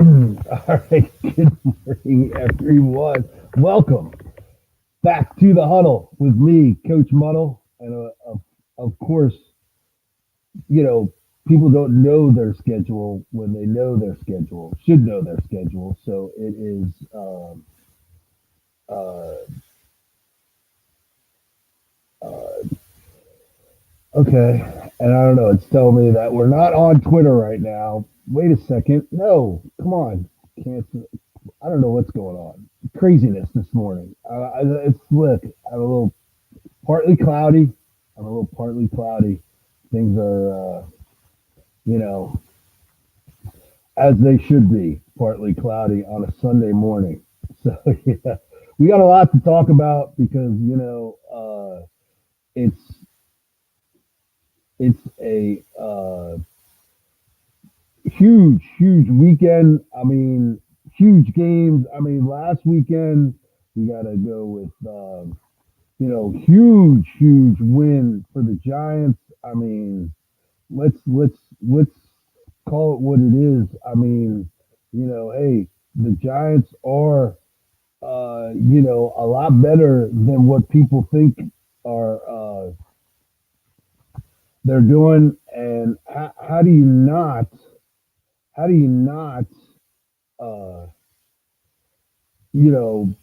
All right, good morning, everyone. Welcome back to the Huddle with me, Coach Muddle, and of course, you know, people don't know their schedule when they know their schedule. Should know their schedule. So it is uh, uh, okay. And I don't know. It's telling me that we're not on Twitter right now. Wait a second. No, come on. Can't. I don't know what's going on. Craziness this morning. It's look. I'm a little partly cloudy. I'm a little partly cloudy. Things are, you know, as they should be, partly cloudy on a Sunday morning. So yeah, we got a lot to talk about because it's it's a huge weekend. I mean, huge games. I mean, last weekend we got to go with huge win for the Giants. I mean, let's call it what it is. I mean, hey, the Giants are a lot better than what people think are they're doing. And how do you not uh, you know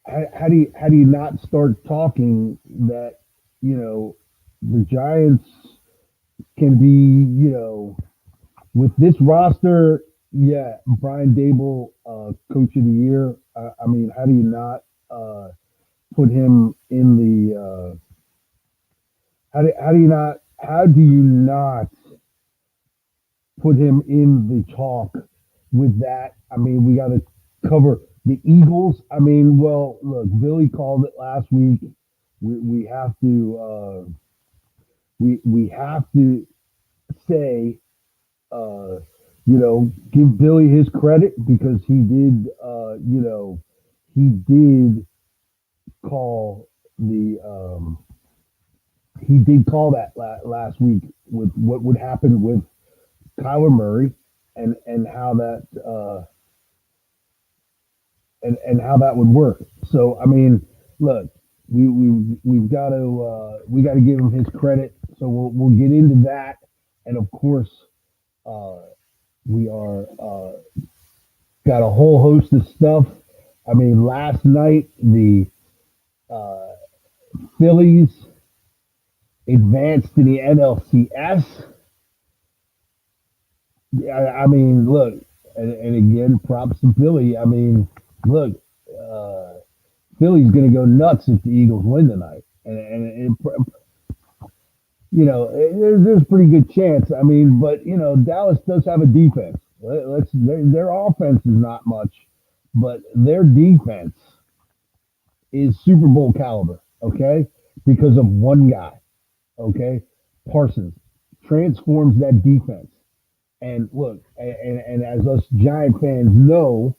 how do you not start talking that the Giants can be with this roster, yeah, Brian Dable, Coach of the Year. I mean, how do you not put him in the? How do you not put him in the talk with that? I mean, we got to cover the Eagles. I mean, well, look, Billy called it last week. We have to we have to say give Billy his credit because he did call the, he did call that last week with what would happen with Kyler Murray and how that, and how that would work. So, I mean, look, we got to give him his credit. So we'll get into that. And of course, uh, we are, got a whole host of stuff. I mean, last night the uh, Phillies advanced to the NLCS. I mean, look, and again, props to Philly. I mean, look, uh, Philly's going to go nuts if the Eagles win tonight, there's a pretty good chance. I mean, but Dallas does have a defense. Their offense is not much, but their defense is Super Bowl caliber. Okay, because of one guy. Okay, Parsons transforms that defense. And look, and as us Giant fans know,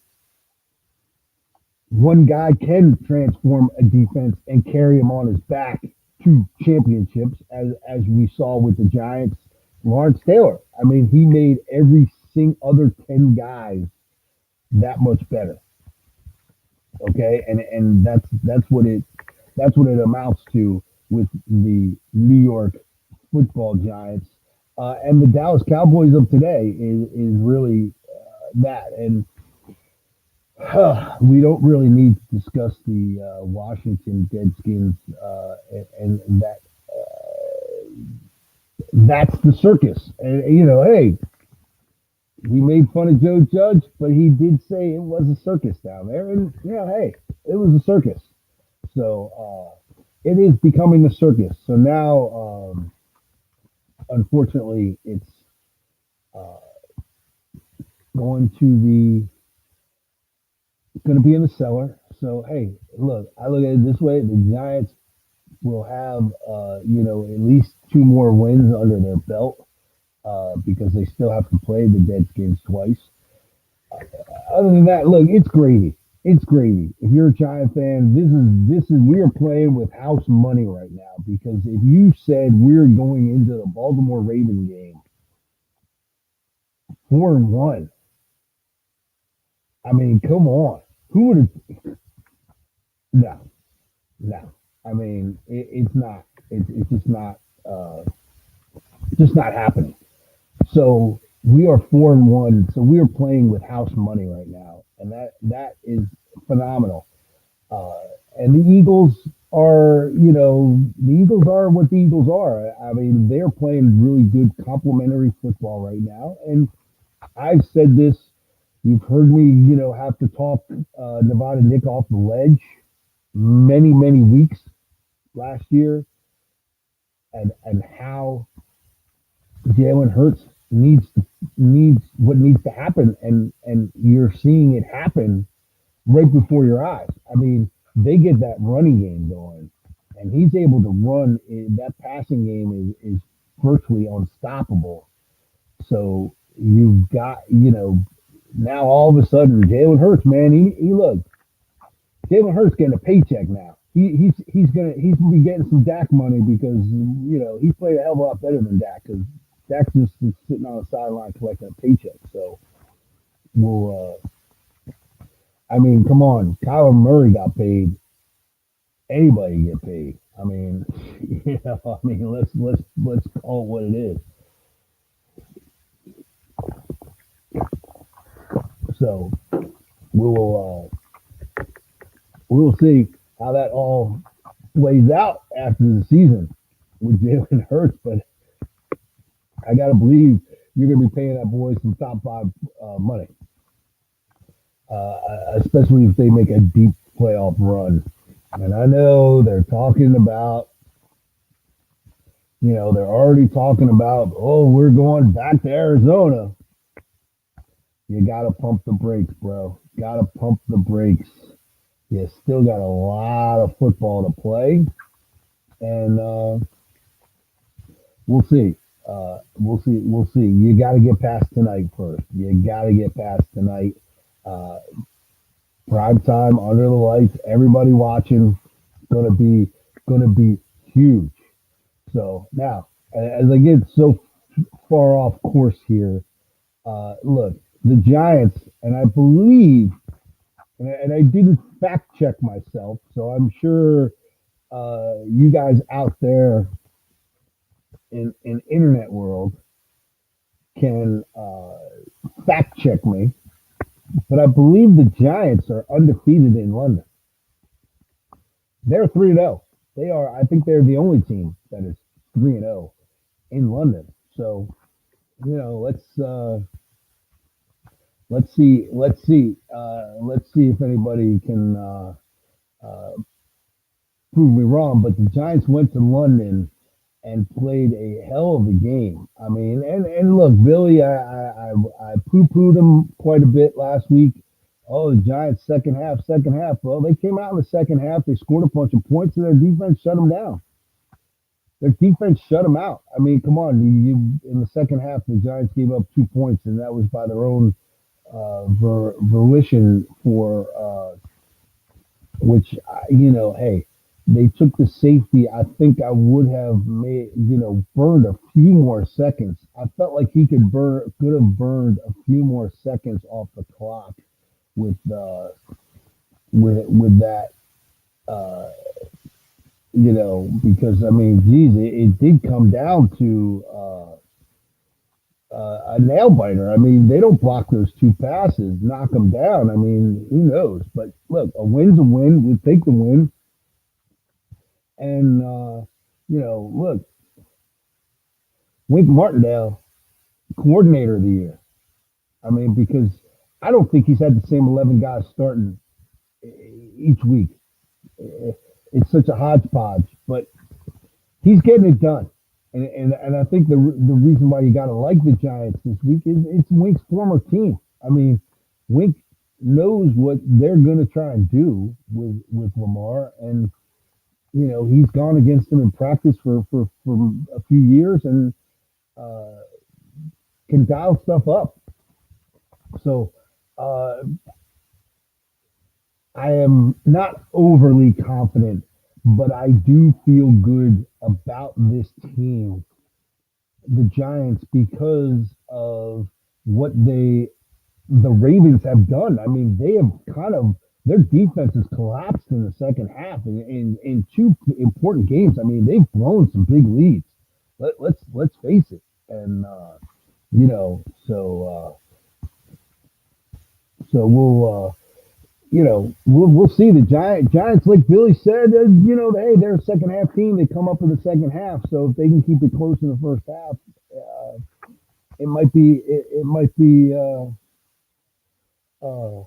one guy can transform a defense and carry him on his back to championships, as we saw with the Giants. Lawrence Taylor. I mean, he made every single other 10 guys that much better. Okay, and that's what it amounts to with the New York Football Giants. And the Dallas Cowboys of today is really that. And we don't really need to discuss the Washington Redskins, and that's the circus. And hey, we made fun of Joe Judge, but he did say it was a circus down there, and hey, it was a circus. So it is becoming a circus. So now, unfortunately, it's uh, going to the it's going to be in the cellar. So hey, look, I look at it this way: the Giants will have at least two more wins under their belt because they still have to play the Redskins twice. Other than that, look, it's gravy. It's gravy. If you're a Giant fan, this is we are playing with house money right now because if you said we're going into the Baltimore Raven game 4-1, I mean, come on. Who would have? No, no. I mean, it's not. It's uh, just not happening. So we are 4-1. So we are playing with house money right now, and that is phenomenal. Uh, and the Eagles are what the Eagles are. I mean, they're playing really good complementary football right now. And I've said this. You've heard me, have to talk Nevada Nick off the ledge many, many weeks last year, and how Jalen Hurts needs what needs to happen, and you're seeing it happen right before your eyes. I mean, they get that running game going, and he's able to run. That passing game is virtually unstoppable. So you've got, now all of a sudden Jalen Hurts, man, he look, Jalen Hurts getting a paycheck now. He's gonna be getting some Dak money because he's played a hell of a lot better than Dak because Dak just is sitting on the sideline collecting a paycheck. So we'll. I mean, come on, Kyler Murray got paid. Anybody get paid. I mean, I mean, let's call it what it is. So we'll see how that all plays out after the season with Jalen Hurts. But I gotta believe you're gonna be paying that boy some top five money, especially if they make a deep playoff run. And I know they're talking about, they're already talking about, oh, we're going back to Arizona. You gotta pump the brakes, bro. Gotta pump the brakes. You still got a lot of football to play, and we'll see. We'll see. We'll see. You got to get past tonight first. You got to get past tonight. Uh, Prime time under the lights. Everybody watching. Gonna be huge. So now, as I get so far off course here, look, the Giants, and I believe, and I didn't fact check myself, so I'm sure you guys out there in internet world can fact check me, but I believe the Giants are undefeated in London. They're 3-0. They are. I think they're the only team that is 3-0 in London. So let's see if anybody can prove me wrong. But the Giants went to London and played a hell of a game. I mean, and look, Billy, I poo pooed them quite a bit last week. Oh, the Giants second half, second half. Well, they came out in the second half. They scored a bunch of points, and their defense shut them down. Their defense shut them out. I mean, come on. In the second half, the Giants gave up 2 points, and that was by their own volition for which hey, they took the safety. I think I would have made burned a few more seconds. I felt like he could have burned a few more seconds off the clock with with that uh, because I mean, geez, it did come down to a nail biter. I mean, they don't block those two passes, knock them down. I mean, who knows? But look, a win's a win. We take the win, and look, Wink Martindale, coordinator of the year. I mean, because I don't think he's had the same 11 guys starting each week. It's such a hodgepodge, but he's getting it done. And I think the reason why you got to like the Giants this week is it's Wink's former team. I mean, Wink knows what they're going to try and do with Lamar, and he's gone against them in practice for a few years and uh, can dial stuff up. So uh, I am not overly confident, but I do feel good about this team, the Giants, because of what they the Ravens have done. I mean, they have kind of their defense has collapsed in the second half in two important games. I mean, they've blown some big leads. Let's face it, and you know, so we'll see. The Giants, like Billy said, hey, they're a second half team. They come up in the second half, so if they can keep it close in the first half, it might be uh,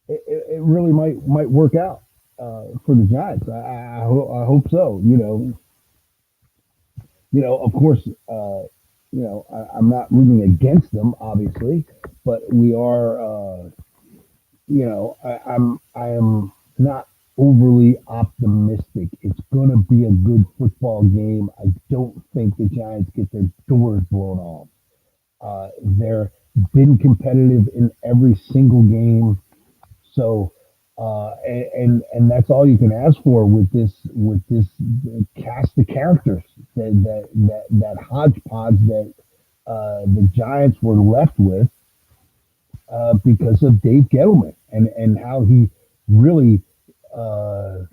it really might work out for the Giants. I hope so. Of course, I'm not rooting against them, obviously, but we are. I am not overly optimistic. It's going to be a good football game. I don't think the Giants get their doors blown off. They're been competitive in every single game. So, and that's all you can ask for with this cast of characters that hodgepodge that the Giants were left with because of Dave Gettleman and how he really uh,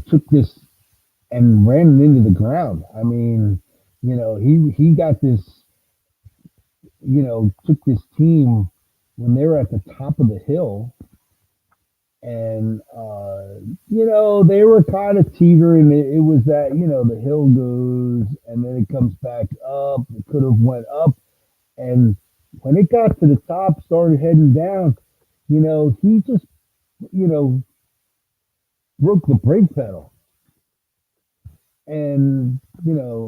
took this and ran it into the ground. I mean, he got this, took this team when they were at the top of the hill and they were kind of teetering. It was that the hill goes and then it comes back up. It could have went up, and when it got to the top, started heading down. He just you know broke the brake pedal, and we're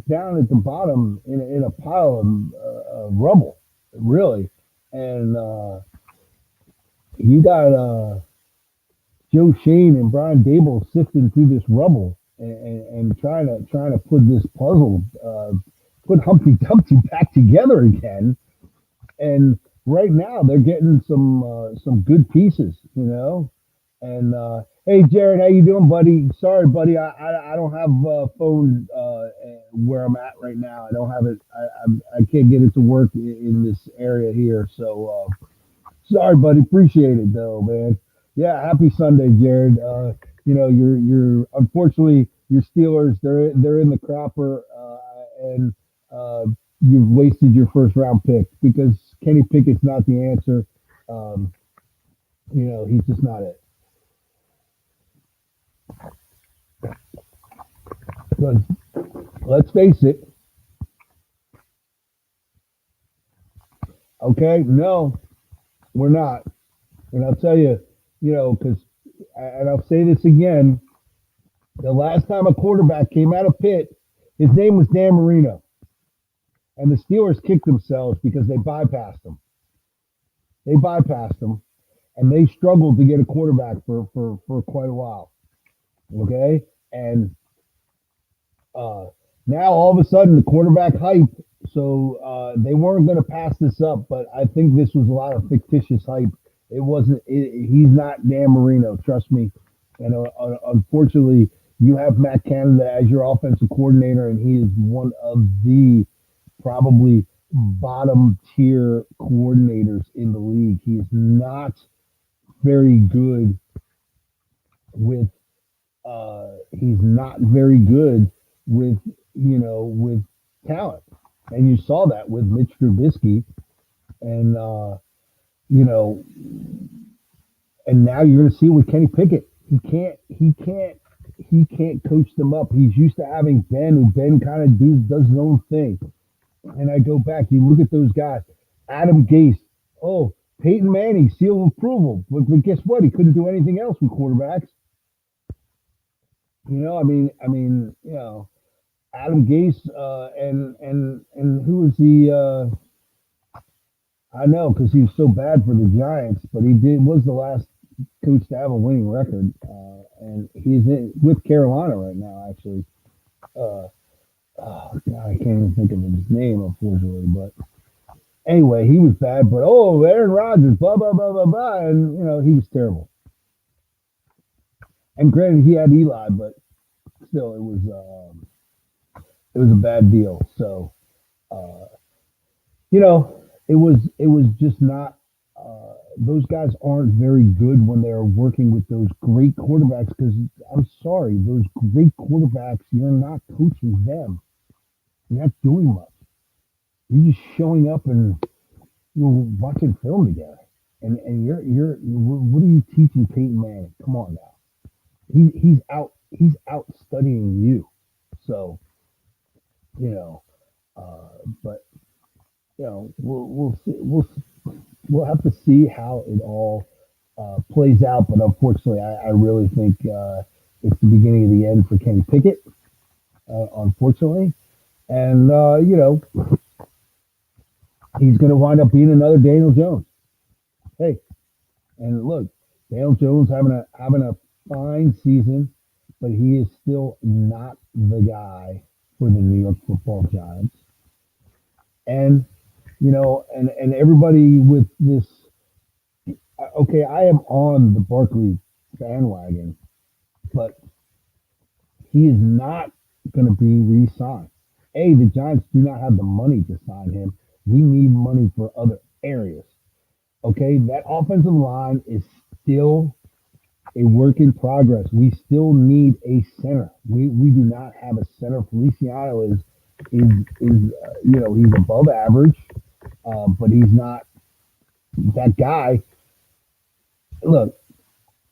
down at the bottom in a pile of rubble, really, and you got Joe Shane and Brian Dable sifting through this rubble and trying to put this puzzle, put Humpty Dumpty back together again. And right now they're getting some good pieces, And hey, Jared, how you doing, buddy? Sorry, buddy, I don't have a phone where I'm at right now. I don't have it. I can't get it to work in this area here. So sorry, buddy. Appreciate it though, man. Yeah, happy Sunday, Jared. You're unfortunately your Steelers. They're in the crapper, and uh, you've wasted your first round pick because Kenny Pickett's not the answer. Um, he's just not it. Because let's face it. Okay, no, we're not. And I'll tell you, because, and I'll say this again, the last time a quarterback came out of Pitt, his name was Dan Marino. And the Steelers kicked themselves because they bypassed him. They bypassed him, and they struggled to get a quarterback for quite a while. Okay? And uh, now all of a sudden the quarterback hype, so they weren't going to pass this up, but I think this was a lot of fictitious hype. It wasn't. He's not Dan Marino. Trust me. And unfortunately, you have Matt Canada as your offensive coordinator, and he is one of the probably bottom tier coordinators in the league. He is not very good with. He's not very good with with talent, and you saw that with Mitch Trubisky, and you know and now you're going to see it with Kenny Pickett. He can't coach them up. He's used to having Ben, who Ben kind of does his own thing. And I go back, you look at those guys, Adam Gase, oh, Peyton Manning, seal of approval. But guess what? He couldn't do anything else with quarterbacks. Adam Gase, and who was he? I know because he was so bad for the Giants, but he was the last coach to have a winning record, and he's with Carolina right now. Actually, uh, oh God, I can't even think of his name, unfortunately. But anyway, he was bad. But Aaron Rodgers, blah blah blah blah blah, and he was terrible. And granted, he had Eli, but still, it was a bad deal. So Uh, you know, it was just not. Those guys aren't very good when they're working with those great quarterbacks. Because I'm sorry, those great quarterbacks, you're not coaching them. You're not doing much. You're just showing up and you're watching film together. And what are you teaching Peyton Manning? Come on now. He's out studying you. So you know, but we'll see, we'll have to see how it all plays out. But unfortunately, I really think it's the beginning of the end for Kenny Pickett. Unfortunately, and he's going to wind up being another Daniel Jones. Hey, and look, Daniel Jones having a fine season, but he is still not the guy for the New York Football Giants. And and everybody with this. Okay, I am on the Barkley bandwagon, but he is not going to be re-signed. A, the Giants do not have the money to sign him. We need money for other areas. Okay, that offensive line is still a work in progress. We still need a center. We do not have a center. Feliciano is he's above average, but he's not that guy. Look,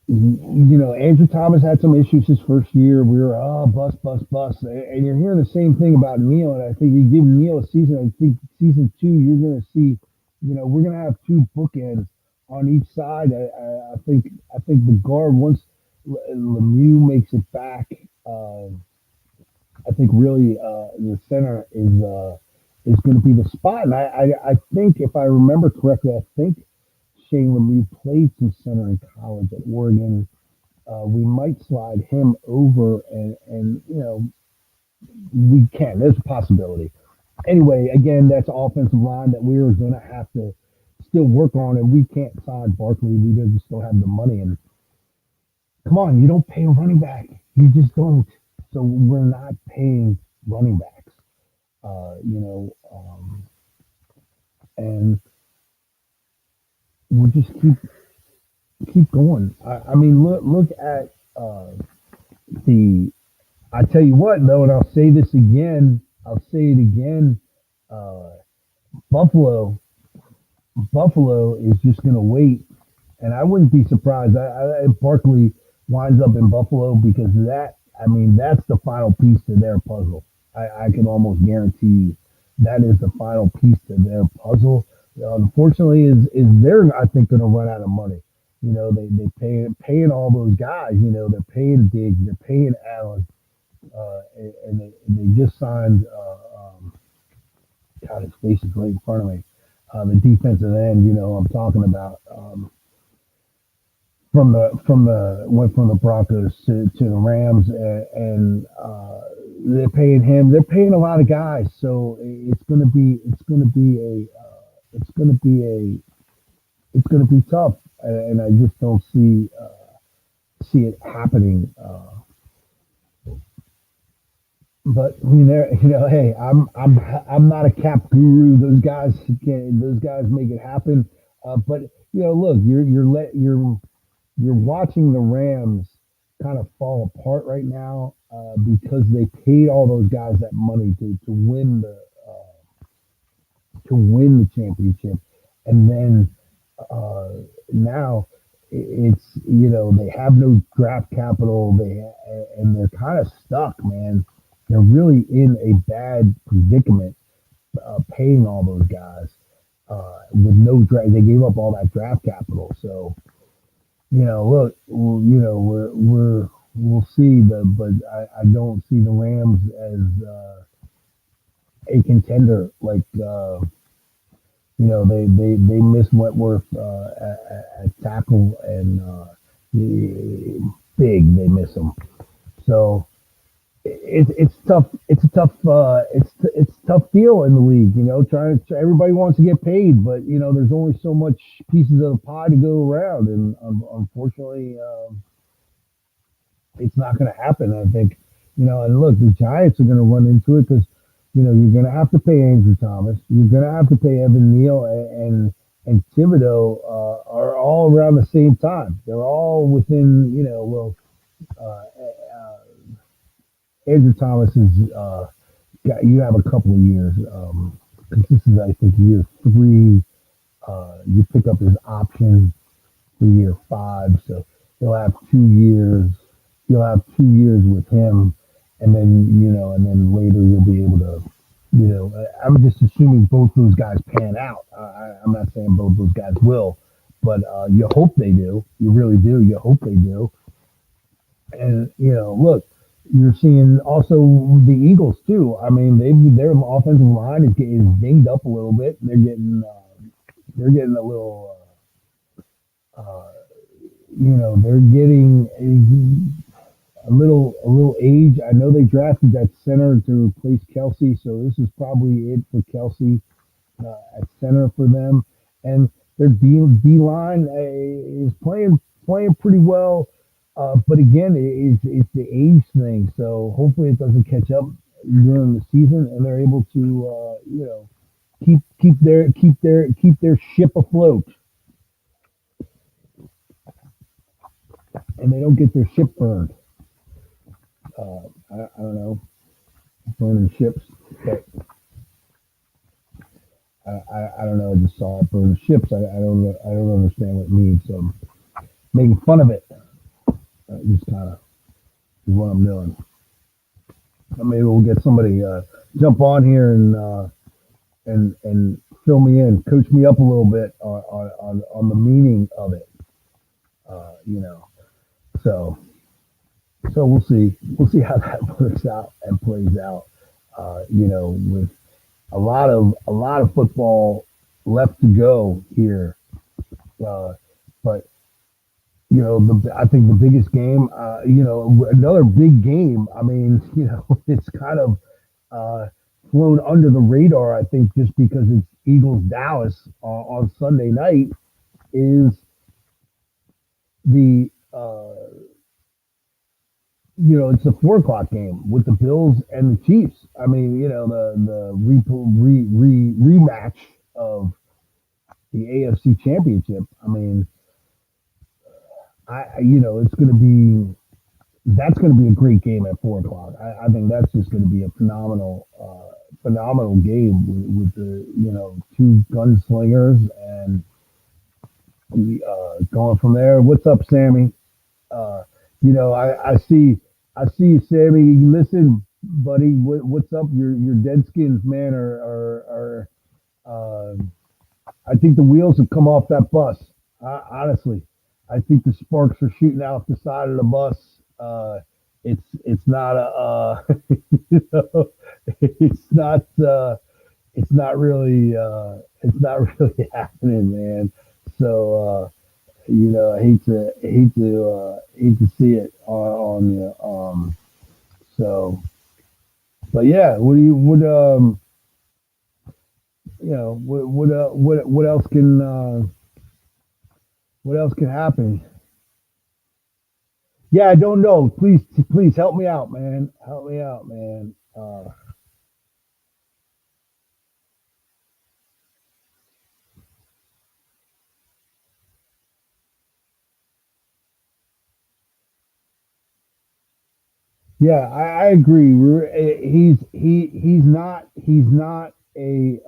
Andrew Thomas had some issues his first year. We were bust, bust, bust, and you're hearing the same thing about Neal. And I think you give Neal a season. I think season two, you're going to see, we're going to have two bookends on each side. I think the guard once Lemieux makes it back. I think really the center is going to be the spot. And I think if I remember correctly, I think Shane Lemieux played some center in college at Oregon. We might slide him over, and we can. There's a possibility. Anyway, again, that's offensive line that we're going to have to still work on, and we can't sign Barkley. We just don't have the money. And come on, you don't pay a running back. You just don't. So we're not paying running backs. And we'll just keep going. I mean, look at the. I tell you what, though, and I'll say this again. I'll say it again. Uh, Buffalo, Buffalo is just going to wait, and I wouldn't be surprised if Barkley winds up in Buffalo because that. I mean, that's the final piece to their puzzle. I can almost guarantee you that is the final piece to their puzzle. Unfortunately, is they're I think going to run out of money. They paying all those guys. They're paying Diggs, they're paying Allen, and they just signed. God, his face is right in front of me. The defensive end. I'm talking about from the went from the Broncos to the Rams, and they're paying him. They're paying a lot of guys, so it's going to be tough, and I just don't see it happening. But hey, I'm not a cap guru. Those guys make it happen. But look, you're watching the Rams kind of fall apart right now because they paid all those guys that money to win the championship, and then uh, now it's they have no draft capital. And they're kind of stuck, man. They're really in a bad predicament paying all those guys with no draft. They gave up all that draft capital, so look, we'll see. But I don't see the Rams as a contender. Like they missed Wentworth at tackle and big. They miss him. So it's tough. It's a tough. It's a tough deal in the league. Everybody wants to get paid, but there's only so much pieces of the pie to go around, and unfortunately, it's not going to happen. I think, and look, the Giants are going to run into it because You're going to have to pay Andrew Thomas. You're going to have to pay Evan Neal and Thibodeau are all around the same time. They're all within, Andrew Thomas is you have a couple of years. 'Cause this is, I think, year three. You pick up his option for year five, so he'll have 2 years. You'll have 2 years with him, and then and then later you'll be able to. I'm just assuming both those guys pan out. I'm not saying both those guys will, but you hope they do. You really do. You hope they do. And look, you're seeing also the Eagles too. I mean, their offensive line is dinged up a little bit. They're getting a little. They're getting a little age. I know they drafted that center to replace Kelsey, so this is probably it for Kelsey at center for them. And their D line is playing pretty well, but again, it's the age thing. So hopefully it doesn't catch up during the season, and they're able to keep their ship afloat, and they don't get their ship burned. I don't know, burning ships, but I don't know. I just saw it burn ships. I don't understand what it means. So I'm making fun of it. Just kind of is what I'm doing. Maybe we'll get somebody jump on here and fill me in, coach me up a little bit on the meaning of it. Uh, you know, so we'll see. We'll see how that works out and plays out. With a lot of football left to go here, but I think the biggest game, another big game. I mean, it's kind of uh, flown under the radar. I think just because it's Eagles Dallas on Sunday night is the it's a 4 o'clock game with the Bills and the Chiefs. I mean, the rematch of the AFC Championship. I mean, it's going to be that's going to be a great game at 4 o'clock. I think that's just going to be a phenomenal game with the two gunslingers and going from there. What's up, Sammy? I see Sammy. Listen, buddy, what's up? Your dead skins, man, are I think the wheels have come off that bus. Honestly, I think the sparks are shooting out the side of the bus. It's not a it's not it's not really happening, man. So I hate to see it on you. So, but yeah, what do you what else can happen? Yeah, I don't know. Please help me out, man. Help me out, man. Yeah, I agree. He's not a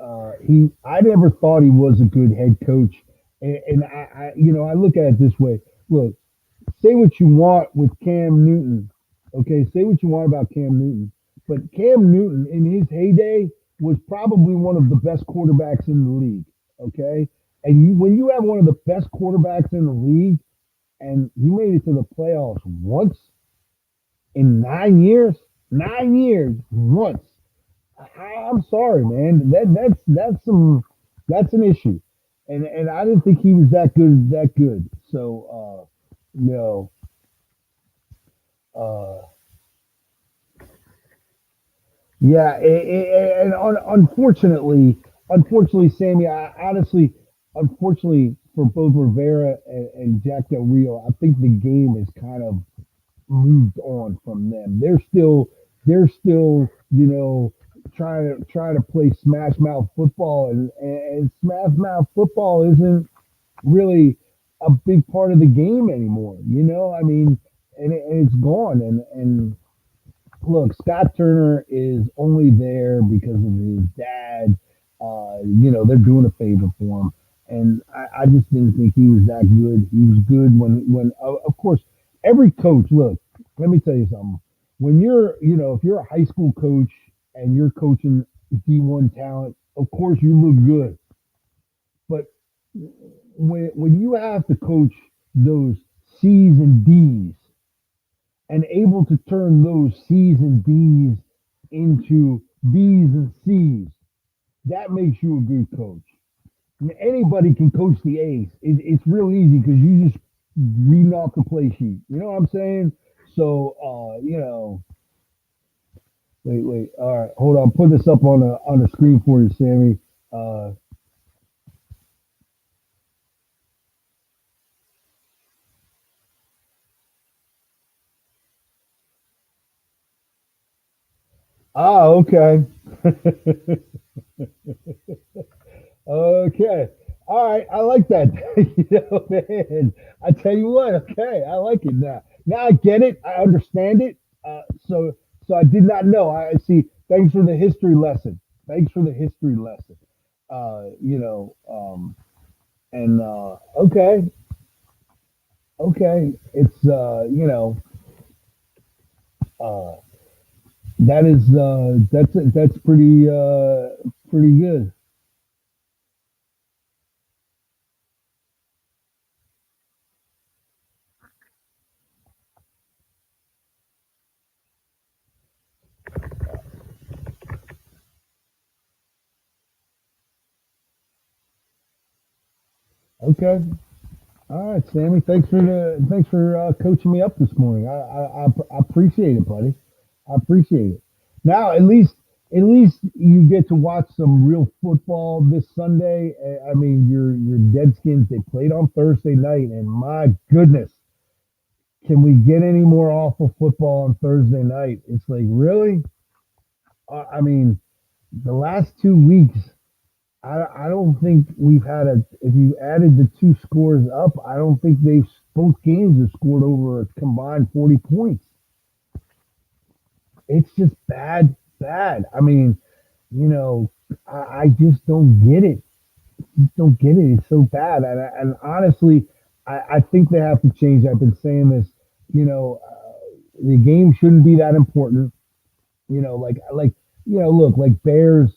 he. I never thought he was a good head coach, and I look at it this way. Look, say what you want with Cam Newton. Okay, say what you want about Cam Newton, but Cam Newton in his heyday was probably one of the best quarterbacks in the league. Okay, and when you have one of the best quarterbacks in the league, and you made it to the playoffs once in 9 years, 9 years once. I'm sorry, man. That's an issue, and I didn't think he was that good. So you know, uh, yeah, and unfortunately, Sammy, unfortunately for both Rivera and Jack Del Rio, I think the game is kind of moved on from them. They're still trying to play smash mouth football, and smash mouth football isn't really a big part of the game anymore. I mean, and it's gone. And look, Scott Turner is only there because of his dad. They're doing a favor for him, and I just didn't think he was that good. He was good when of course, every coach. Look, let me tell you something. When if you're a high school coach and you're coaching D1 talent, of course you look good. But when you have to coach those C's and D's and able to turn those C's and D's into B's and C's, that makes you a good coach. I mean, anybody can coach the A's. It's real easy because you just reading off the play sheet. You know what I'm saying? So, wait. All right, hold on. Put this up on the screen for you, Sammy. Uh, okay. Okay. All right. I like that. Man. I tell you what. Okay. I like it now. Now I get it. I understand it. So I did not know. I see. Thanks for the history lesson. Thanks for the history lesson. Uh, you know. And okay. Okay. It's uh, that's pretty good. Okay. All right, Sammy. Thanks for coaching me up this morning. I appreciate it, buddy. I appreciate it. Now, at least you get to watch some real football this Sunday. I mean, your Deadskins, they played on Thursday night, and my goodness, can we get any more awful football on Thursday night? It's like really. I mean, the last 2 weeks, I don't think we've had a. If you added the two scores up, I don't think they've both games have scored over a combined 40 points. It's just bad, bad. I mean, you know, I just don't get it. Just don't get it. It's so bad, and honestly, I think they have to change. I've been saying this. The game shouldn't be that important. Look, like Bears,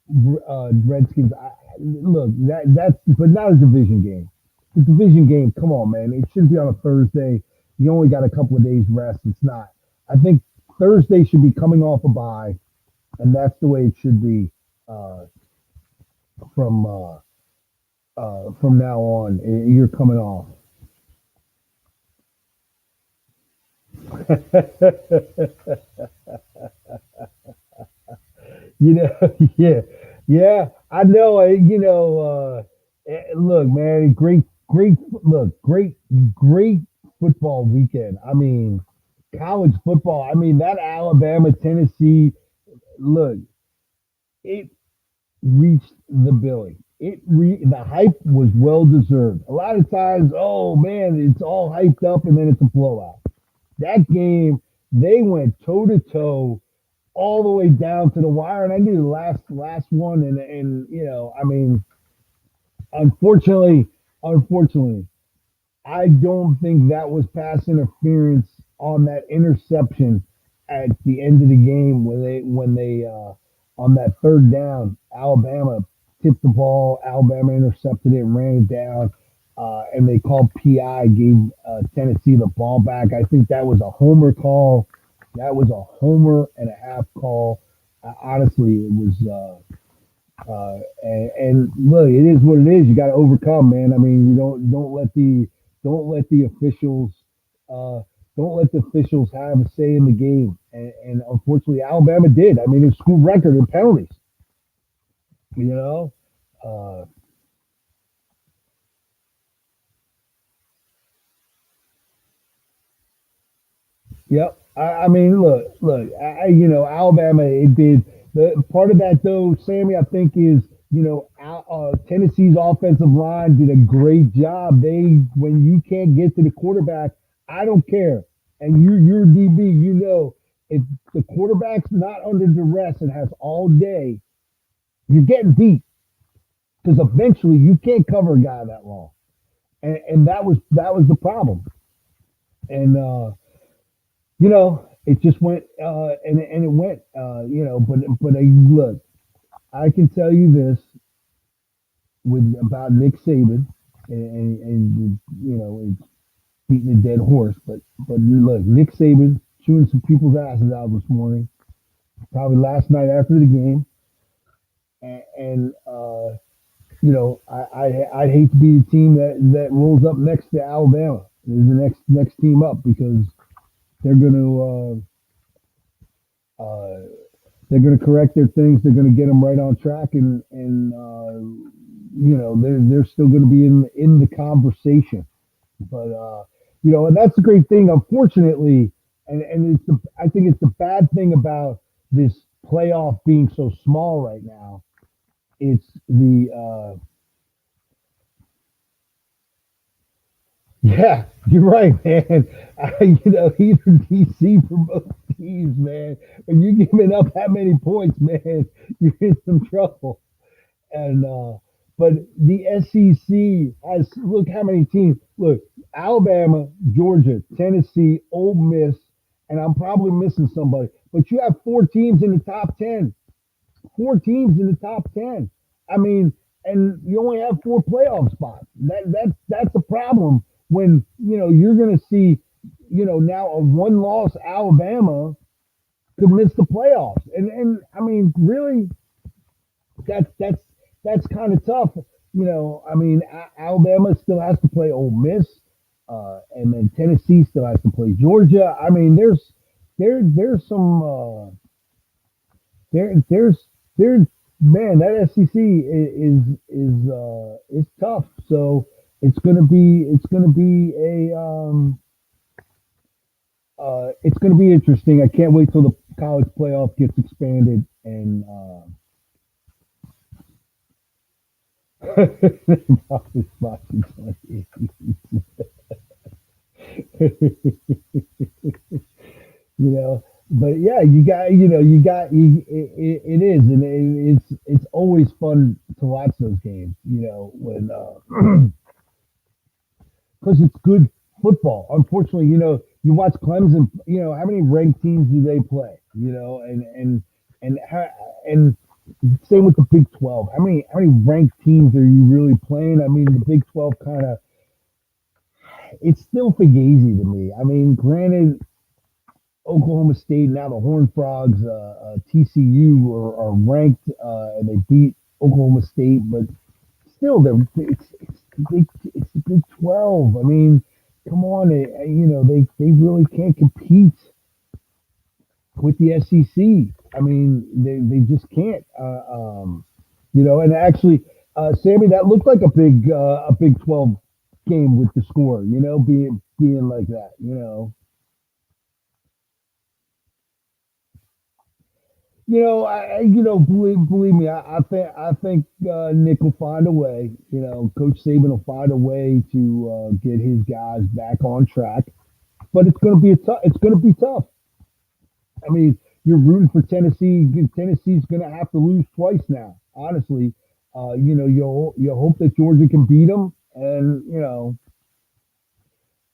Redskins. Look, that's but not a division game. The division game. Come on, man. It should be on a Thursday. You only got a couple of days rest. It's not. I think Thursday should be coming off a bye, and that's the way it should be uh, from now on. You're coming off. Yeah, yeah. I know. Look, man, great football weekend. I mean, college football. I mean, that Alabama Tennessee. Look, it reached the billing. The hype was well deserved. A lot of times, oh man, it's all hyped up and then it's a blowout. That game, they went toe to toe all the way down to the wire, and I knew the last one, and I mean, unfortunately, unfortunately, I don't think that was pass interference on that interception at the end of the game when they on that third down, Alabama tipped the ball, Alabama intercepted it, ran it down, and they called PI, gave Tennessee the ball back. I think that was a homer call. That was a homer and a half call. Honestly, it was. And look, it is what it is. You got to overcome, man. I mean, you don't let the officials uh, don't let the officials have a say in the game. And unfortunately, Alabama did. I mean, it's school record in penalties. You know. Uh, yep. I mean, look. Alabama. It did. The part of that though, Sammy, I think is Tennessee's offensive line did a great job. When you can't get to the quarterback, I don't care, and you're a DB, if the quarterback's not under duress and has all day, you're getting beat because eventually you can't cover a guy that long, and that was the problem, and it just went and it went, but look, I can tell you this with about Nick Saban, and it's beating a dead horse, but look, Nick Saban chewing some people's asses out this morning, probably last night after the game, and I'd hate to be the team that rolls up next to Alabama. Is the next team up because they're going to they're going to correct their things. They're going to get them right on track, and they're still going to be in the conversation. But and that's the great thing. Unfortunately, and I think it's the bad thing about this playoff being so small right now. It's the yeah, you're right, man. Either DC for both teams, man. When you're giving up that many points, man, you're in some trouble. And but the SEC has look how many teams. Look, Alabama, Georgia, Tennessee, Ole Miss, and I'm probably missing somebody. But you have four teams in the top 10. Four teams in the top 10. I mean, and you only have four playoff spots. That's a problem when you're going to see now a one loss Alabama could miss the playoffs, and I mean really that's kind of tough. I mean Alabama still has to play Ole Miss, and then Tennessee still has to play Georgia. I mean there's some there's man, that SEC is tough. So it's gonna be interesting. I can't wait till the college playoff gets expanded and but yeah, it is, and it's always fun to watch those games. When because it's good football. Unfortunately, you watch Clemson. How many ranked teams do they play? And same with the Big 12. How many ranked teams are you really playing? I mean, the Big 12 kind of it's still fugazi to me. I mean, granted, Oklahoma State now the Horned Frogs, TCU are ranked and they beat Oklahoma State, but still, it's the Big 12. I mean, come on, they really can't compete with the SEC. I mean, they just can't. And actually, Sammy, that looked like a Big 12 game with the score. Being like that. Believe me, I think Nick will find a way. Coach Saban will find a way to get his guys back on track. But it's going to be it's going to be tough. I mean, you're rooting for Tennessee. Tennessee's going to have to lose twice now. Honestly, you hope that Georgia can beat them,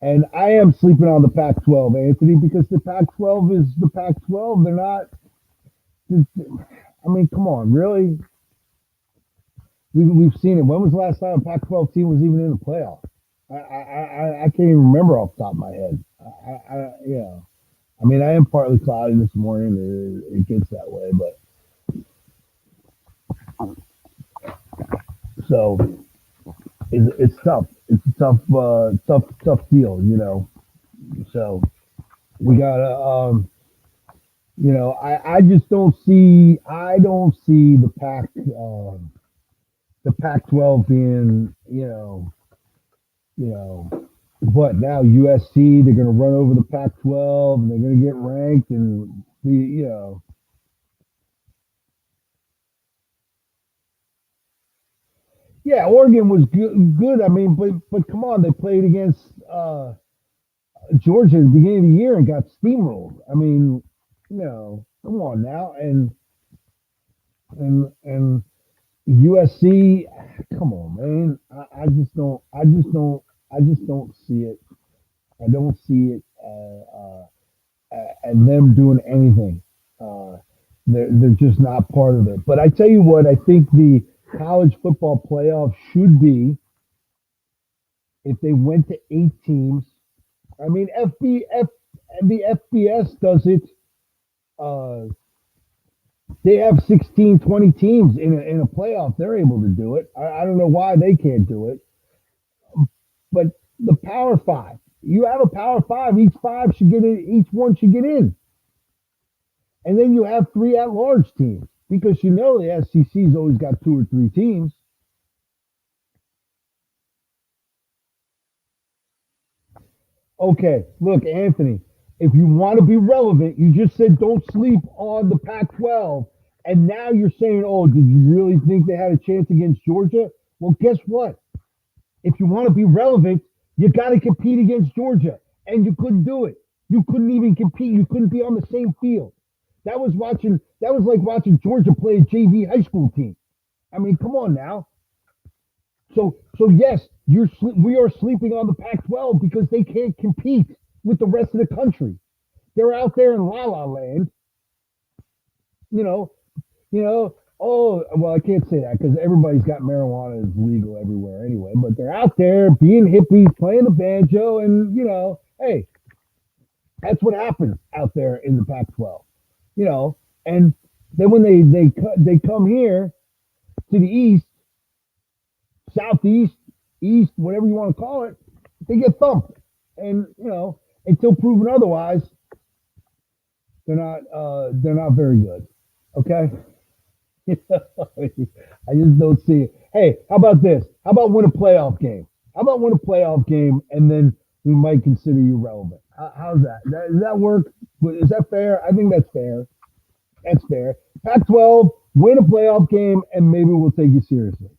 and I am sleeping on the Pac-12, Anthony, because the Pac-12 is the Pac-12. They're not. I mean, come on, really? We've seen it. When was the last time a Pac-12 team was even in the playoffs? I can't even remember off the top of my head. I mean, I am partly cloudy this morning. It gets that way, but so it's tough. It's a tough field. So we gotta. I just don't see. I don't see the Pac-12 being. But now USC, they're going to run over the Pac-12 and they're going to get ranked and be. Yeah, Oregon was good. I mean, but come on, they played against Georgia at the beginning of the year and got steamrolled. I mean, come on now, and USC, come on, man. I just don't see it. I don't see it, and them doing anything. Uh, they're just not part of it. But I tell you what, I think the college football playoff should be if they went to 8 teams. I mean, the FBS does it. Uh, they have 16, 20 teams in a playoff. They're able to do it. I don't know why they can't do it. But the Power Five, you have a Power Five. Each five should get in. Each one should get in, and then you have three at-large teams because the SEC's always got two or three teams. Okay, look, Anthony, if you want to be relevant, you just said don't sleep on the Pac-12, and now you're saying, oh, did you really think they had a chance against Georgia? Well, guess what? If you want to be relevant, you got to compete against Georgia, and you couldn't do it. You couldn't even compete. You couldn't be on the same field. That was watching. That was like watching Georgia play a JV high school team. I mean, come on now. So yes, we are sleeping on the Pac-12 because they can't compete with the rest of the country. They're out there in La La Land, you know, Oh, well, I can't say that because everybody's got marijuana is legal everywhere anyway. But they're out there being hippies, playing the banjo, and hey, that's what happens out there in the Pac-12. You know, and then when they come here to the East, Southeast, East, whatever you want to call it, they get thumped. And until proven otherwise, they're not very good. Okay. I just don't see it. Hey, how about this? How about win a playoff game? How about win a playoff game and then we might consider you relevant? How's that? Does that work? Is that fair? I think that's fair. That's fair. Pac-12, win a playoff game and maybe we'll take you seriously.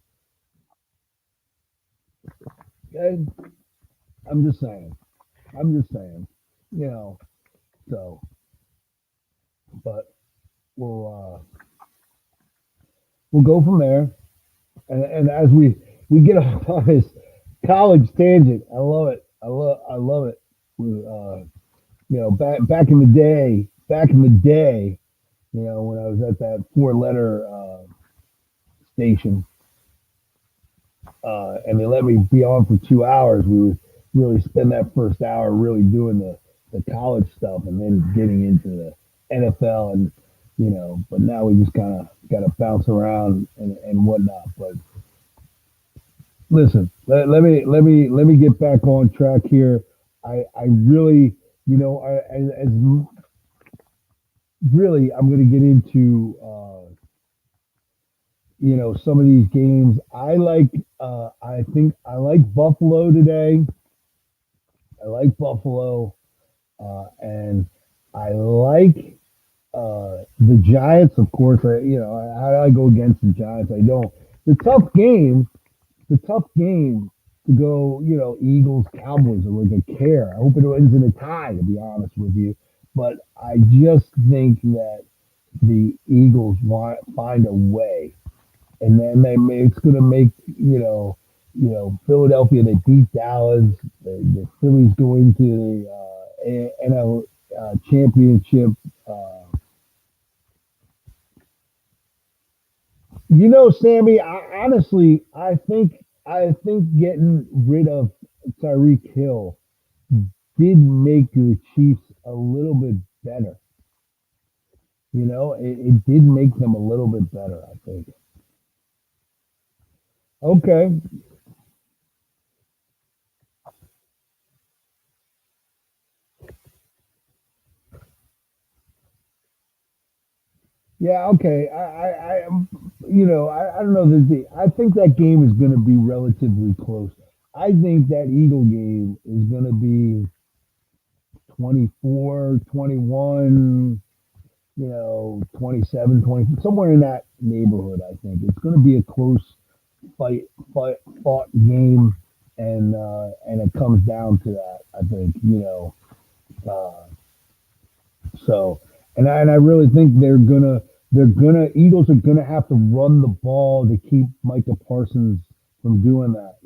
Okay? I'm just saying. I'm just saying. You know. So, but we'll go from there. And as we get off on this college tangent, I love it. I love it. Back in the day, when I was at that four-letter station, and they let me be on for 2 hours, we would really spend that first hour really doing the college stuff, and then getting into the NFL, and But now we just kind of got to bounce around and whatnot. But listen, let me get back on track here. I really, as really, I'm going to get into some of these games. I think I like Buffalo today. I like Buffalo, and I like the Giants. Of course, how do I go against the Giants? I don't. The tough game the tough game to go, Eagles, Cowboys are like a care. I hope it ends in a tie, to be honest with you. But I just think that the Eagles want find a way, and then it's going to make Philadelphia. They beat Dallas. The Phillies go into the NL championship. Uh, Sammy, I think getting rid of Tyreek Hill did make the Chiefs a little bit better. It did make them a little bit better, I think. Okay. Yeah, okay. I don't know. I think that game is going to be relatively close. I think that Eagle game is going to be 24-21. 27, 20, somewhere in that neighborhood. I think it's going to be a close. fight, fight, fought game, and it comes down to that. I think uh, so, and I really think they're gonna Eagles are gonna have to run the ball to keep Micah Parsons from doing that.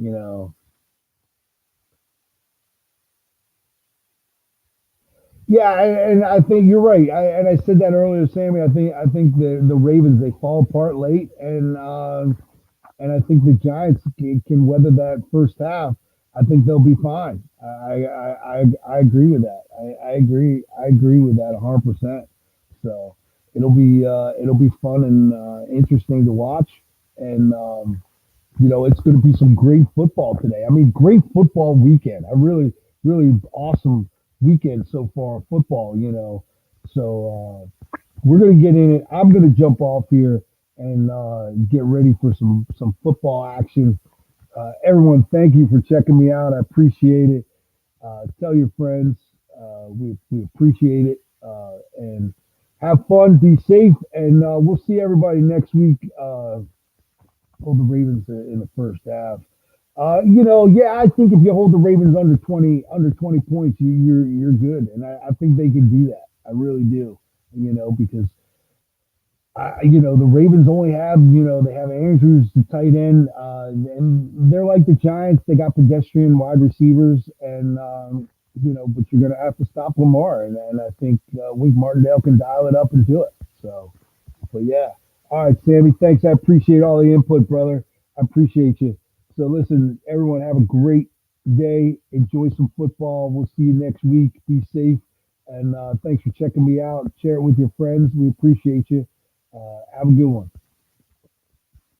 Yeah, and I think you're right. I said that earlier, Sammy. I think the Ravens they fall apart late, and I think the Giants can weather that first half. I think they'll be fine. I agree with that. I agree with that 100%. So it'll be fun and interesting to watch, and it's going to be some great football today. I mean, great football weekend. A really awesome weekend so far of football. So we're going to get in it. I'm going to jump off here and get ready for some football action. Everyone, thank you for checking me out. I appreciate it. Tell your friends. We appreciate it. And have fun, be safe, and we'll see everybody next week. Hold the Ravens in the first half. Yeah, I think if you hold the Ravens under 20 points, you're good, and I think they can do that. I really do. Because the Ravens only have, they have Andrews, the tight end, and they're like the Giants. They got pedestrian wide receivers, and but you're going to have to stop Lamar, and I think Wink Martindale can dial it up and do it. So, but yeah, all right, Sammy, thanks. I appreciate all the input, brother. I appreciate you. So listen, everyone, have a great day. Enjoy some football. We'll see you next week. Be safe, and thanks for checking me out. Share it with your friends. We appreciate you. Have a good one.